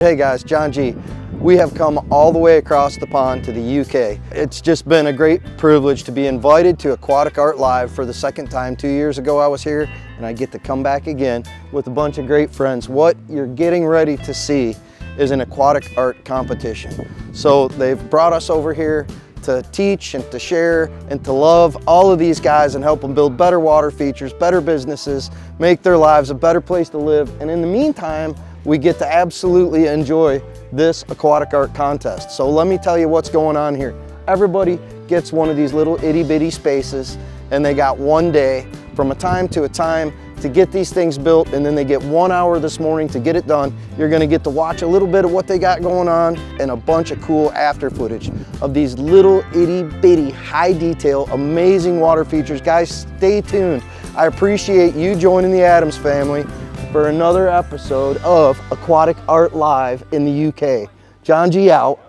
Hey guys, John G. We have come all the way across the pond to the UK. It's just been a great privilege to be invited to Aquatic Art Live for the second time. 2 years ago I was here, and I get to come back again with a bunch of great friends. What you're getting ready to see is an aquatic art competition. So they've brought us over here to teach and to share and to love all of these guys and help them build better water features, better businesses, make their lives a better place to live. And in the meantime, we get to absolutely enjoy this aquatic art contest. So let me tell you what's going on here. Everybody gets one of these little itty bitty spaces, and they got one day from a time to get these things built, and then they get 1 hour this morning to get it done. You're gonna get to watch a little bit of what they got going on and a bunch of cool after footage of these little itty bitty, high detail, amazing water features. Guys, stay tuned. I appreciate you joining the Adams family for another episode of Aquatic Art Live in the UK. John G out.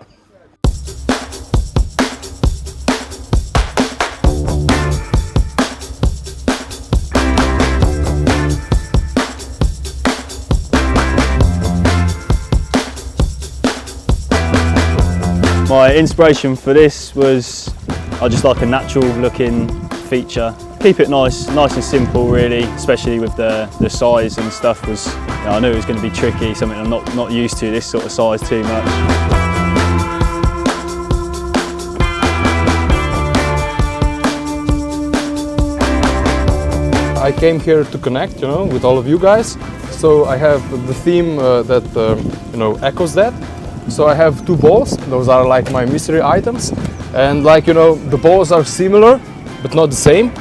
My inspiration for this was I just like a natural looking feature. Keep it nice and simple really, especially with the size and stuff. I knew it was going to be tricky, something I'm not used to, this sort of size too much. I came here to connect, with all of you guys. So I have the theme that echoes that. So I have two balls. Those are like my mystery items, and the balls are similar but not the same.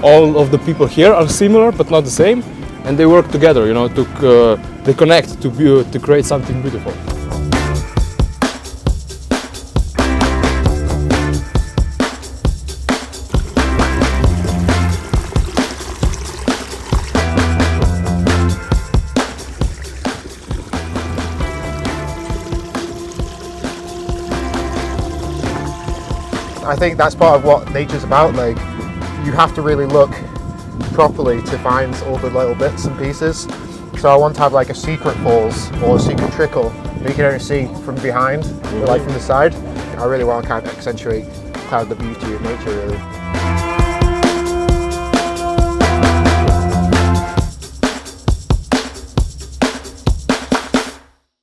All of the people here are similar but not the same, and they work together, they connect to create something beautiful. I think that's part of what nature's about. Like, you have to really look properly to find all the little bits and pieces. So I want to have like a secret falls or a secret trickle that you can only see from behind, or like from the side. I really want to kind of accentuate the beauty of nature, really.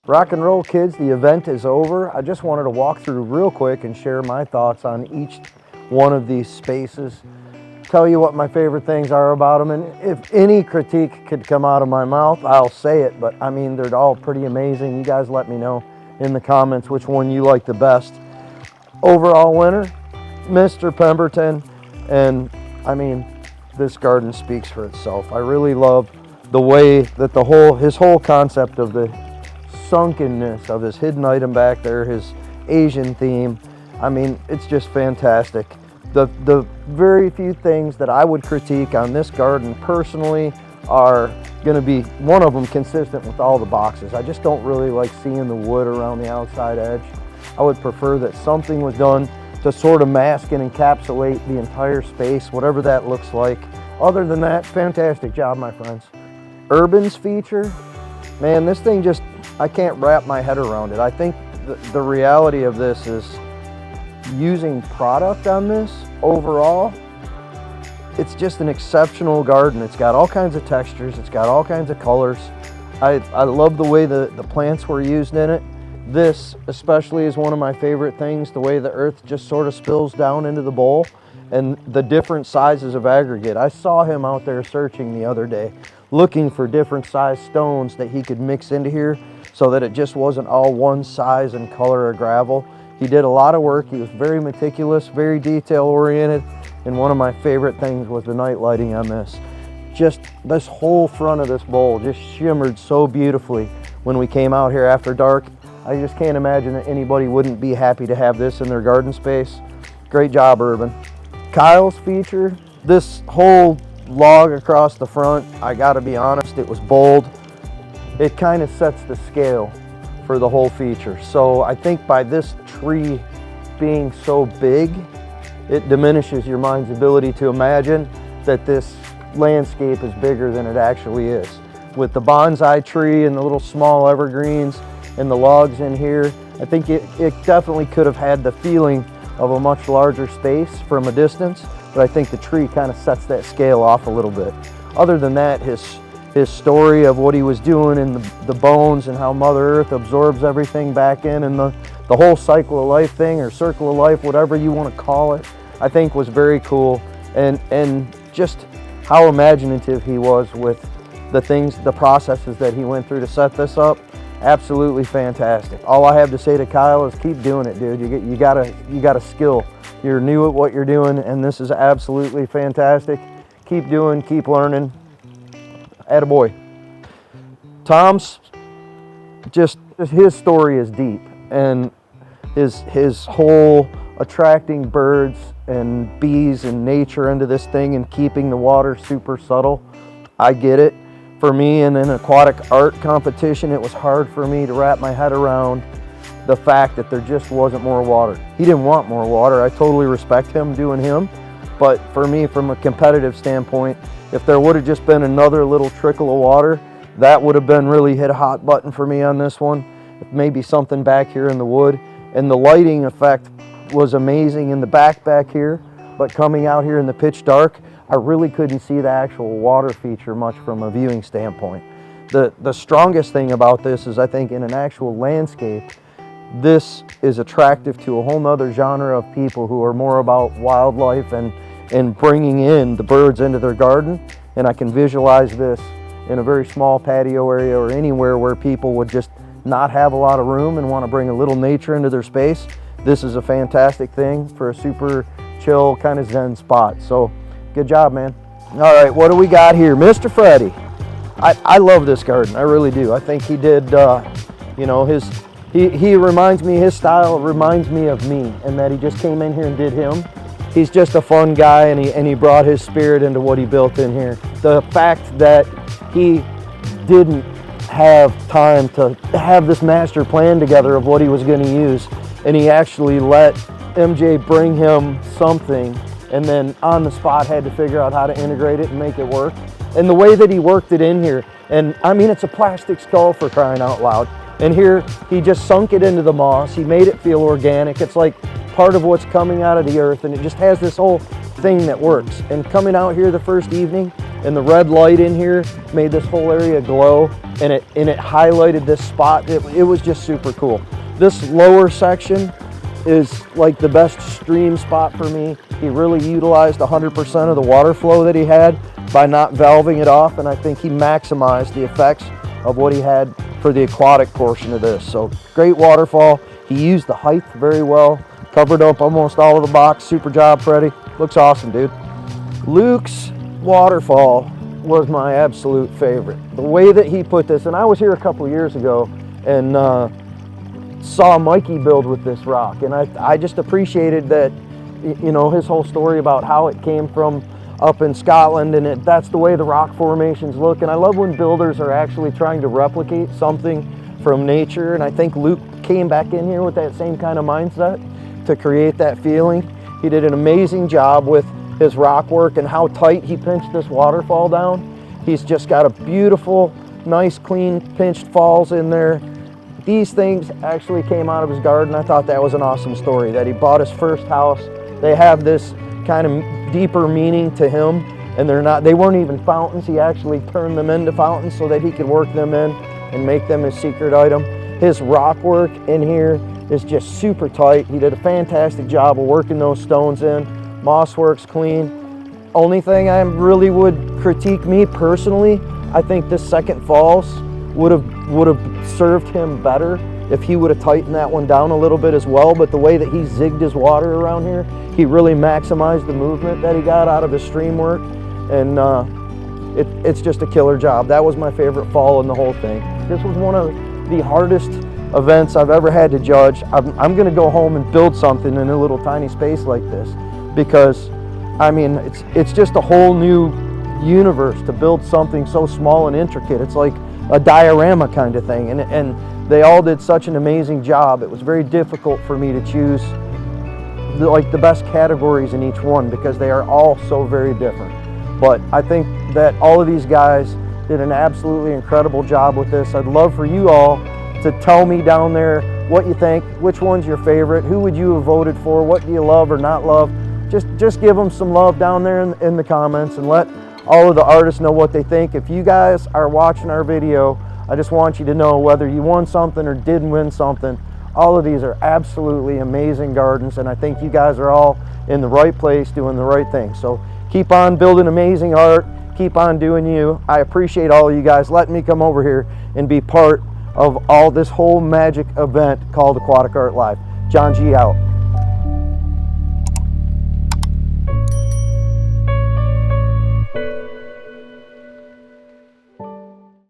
Rock and roll kids, the event is over. I just wanted to walk through real quick and share my thoughts on each one of these spaces. Tell you what my favorite things are about them, and if any critique could come out of my mouth, I'll say it, but I mean, they're all pretty amazing. You guys let me know in the comments which one you like the best. Overall winner, Mr. Pemberton, and I mean, this garden speaks for itself. I really love the way that his whole concept of the sunkenness of his hidden item back there, his Asian theme. I mean, it's just fantastic. The very few things that I would critique on this garden personally are going to be, one of them consistent with all the boxes. I just don't really like seeing the wood around the outside edge. I would prefer that something was done to sort of mask and encapsulate the entire space, whatever that looks like. Other than that, fantastic job, my friends. Urban's feature, man, this thing just, I can't wrap my head around it. I think the reality of this is using product on this overall, it's just an exceptional garden. It's got all kinds of textures, it's got all kinds of colors. I love the way the plants were used in it. This especially is one of my favorite things, the way the earth just sort of spills down into the bowl and the different sizes of aggregate. I saw him out there searching the other day, looking for different size stones that he could mix into here so that it just wasn't all one size and color of gravel. He did a lot of work. He was very meticulous, very detail oriented, and one of my favorite things was the night lighting on this. Just this whole front of this bowl just shimmered so beautifully when we came out here after dark. I just can't imagine that anybody wouldn't be happy to have this in their garden space. Great job, Urban. Kyle's feature, this whole log across the front, I gotta be honest, it was bold. It kind of sets the scale for the whole feature. So I think by this tree being so big, it diminishes your mind's ability to imagine that this landscape is bigger than it actually is. With the bonsai tree and the little small evergreens, and the logs in here. I think it definitely could have had the feeling of a much larger space from a distance, but I think the tree kind of sets that scale off a little bit. Other than that, his story of what he was doing in the bones and how Mother Earth absorbs everything back in, and the whole cycle of life thing, or circle of life, whatever you want to call it, I think was very cool. And just how imaginative he was with the things, the processes that he went through to set this up. Absolutely fantastic. All I have to say to Kyle is keep doing it, dude. You got a skill. You're new at what you're doing, and this is absolutely fantastic. Keep doing, keep learning. Attaboy. Tom's, just his story is deep, and his whole attracting birds and bees and nature into this thing and keeping the water super subtle. I get it. For me, in an aquatic art competition, it was hard for me to wrap my head around the fact that there just wasn't more water. He didn't want more water. I totally respect him doing him. But for me, from a competitive standpoint, if there would have just been another little trickle of water, that would have been really hit a hot button for me on this one. Maybe something back here in the wood. And the lighting effect was amazing in the back here, but coming out here in the pitch dark, I really couldn't see the actual water feature much from a viewing standpoint. The strongest thing about this is, I think, in an actual landscape, this is attractive to a whole nother genre of people who are more about wildlife and bringing in the birds into their garden. And I can visualize this in a very small patio area or anywhere where people would just not have a lot of room and want to bring a little nature into their space. This is a fantastic thing for a super chill kind of zen spot. So good job, man. All right, what do we got here? Mr. Freddy. I love this garden, I really do. I think he did, you know, he reminds me, his style reminds me of me, and that he just came in here and did him. He's just a fun guy, and he brought his spirit into what he built in here. The fact that he didn't have time to have this master plan together of what he was going to use, and he actually let MJ bring him something, and then on the spot had to figure out how to integrate it and make it work. And the way that he worked it in here, and I mean, it's a plastic skull, for crying out loud. And here, he just sunk it into the moss. He made it feel organic. It's like part of what's coming out of the earth, and it just has this whole thing that works. And coming out here the first evening, and the red light in here made this whole area glow, and it highlighted this spot. It was just super cool. This lower section is like the best stream spot for me. He really utilized 100% of the water flow that he had by not valving it off, and I think he maximized the effects of what he had for the aquatic portion of this. So great waterfall. He used the height very well, covered up almost all of the box. Super job, Freddy. Looks awesome, dude. Luke's waterfall was my absolute favorite. The way that he put this, and I was here a couple years ago and saw Mikey build with this rock, and I just appreciated that, you know, his whole story about how it came from up in Scotland, and that's the way the rock formations look. And I love when builders are actually trying to replicate something from nature, and I think Luke came back in here with that same kind of mindset to create that feeling. He did an amazing job with his rock work and how tight he pinched this waterfall down. He's just got a beautiful, nice, clean pinched falls in there. These things actually came out of his garden. I thought that was an awesome story, that he bought his first house. They have this kind of deeper meaning to him, and they weren't even fountains. He actually turned them into fountains so that he could work them in and make them his secret item. His rock work in here is just super tight. He did a fantastic job of working those stones in. Moss works clean. Only thing I really would critique, me personally, I think this second falls would have served him better if he would have tightened that one down a little bit as well. But the way that he zigged his water around here, he really maximized the movement that he got out of his stream work, and it's just a killer job. That was my favorite fall in the whole thing. This was one of the hardest events I've ever had to judge. I'm gonna go home and build something in a little tiny space like this, because I mean, it's just a whole new universe to build something so small and intricate. It's like a diorama kind of thing, and they all did such an amazing job. It was very difficult for me to choose the best categories in each one, because they are all so very different. But I think that all of these guys did an absolutely incredible job with this. I'd love for you all to tell me down there what you think, which one's your favorite, who would you have voted for, what do you love or not love. Just give them some love down there in the comments, and let all of the artists know what they think. If you guys are watching our video, I just want you to know, whether you won something or didn't win something, all of these are absolutely amazing gardens, and I think you guys are all in the right place doing the right thing. So keep on building amazing art, keep on doing you. I appreciate all of you guys letting me come over here and be part of all this whole magic event called Aquatic Art Live. John G out.